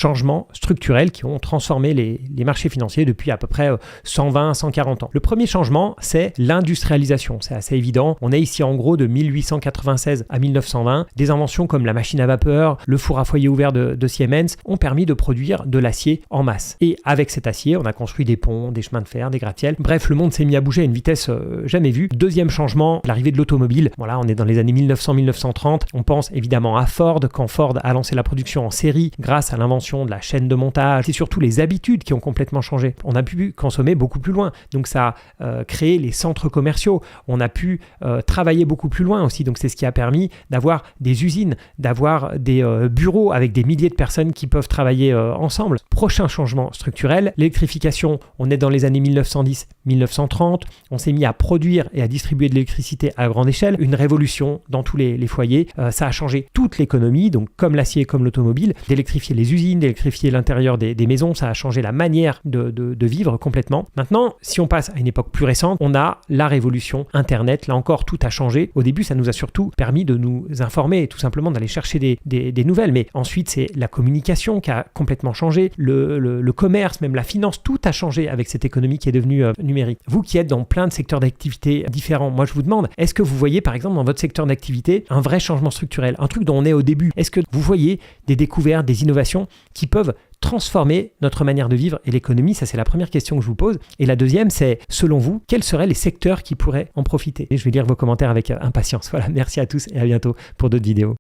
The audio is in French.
changements structurels qui ont transformé les marchés financiers depuis à peu près 120, 140 ans. Le premier changement, c'est l'industrialisation. C'est assez évident. On est ici en gros de 1896 à 1920. Des inventions comme la machine à vapeur, le four à foyer ouvert de Siemens ont permis de produire de l'acier en masse. Et avec cet acier, on a construit des ponts, des chemins de fer, des gratte-ciels. Bref, le monde s'est mis à bouger à une vitesse jamais vue. Deuxième changement, l'arrivée de l'automobile. Voilà, on est dans les années 1900-1930. On pense évidemment à Ford, quand Ford a lancé la production en série grâce à l'invention de la chaîne de montage. C'est surtout les habitudes qui ont complètement changé. On a pu consommer beaucoup plus loin. Donc ça a créé les centres commerciaux. On a pu travailler beaucoup plus loin aussi. Donc c'est ce qui a permis d'avoir des usines, d'avoir des bureaux avec des milliers de personnes qui peuvent travailler ensemble. Prochain changement structurel, l'électrification. On est dans les années 1910-1930. On s'est mis à produire et à distribuer de l'électricité à grande échelle. Une révolution dans tous les foyers. Ça a changé toute l'économie, donc comme l'acier, comme l'automobile, d'électrifier les usines, d'électrifier l'intérieur des maisons. Ça a changé la manière de vivre complètement. Maintenant, si on passe à une époque plus récente, on a la révolution Internet. Là encore, tout a changé. Au début, ça nous a surtout permis de nous informer, tout simplement d'aller chercher des nouvelles. Mais ensuite, c'est la communication qui a complètement changé, le commerce, même la finance, tout a changé avec cette économie qui est devenue numérique. Vous qui êtes dans plein de secteurs d'activité différents, moi je vous demande, est-ce que vous voyez par exemple dans votre secteur d'activité un vrai changement structurel, un truc dont on est au début? Est-ce que vous voyez des découvertes, des innovations qui peuvent transformer notre manière de vivre et l'économie? Ça, c'est la première question que je vous pose. Et la deuxième, c'est, selon vous, quels seraient les secteurs qui pourraient en profiter? Et je vais lire vos commentaires avec impatience. Voilà, merci à tous et à bientôt pour d'autres vidéos.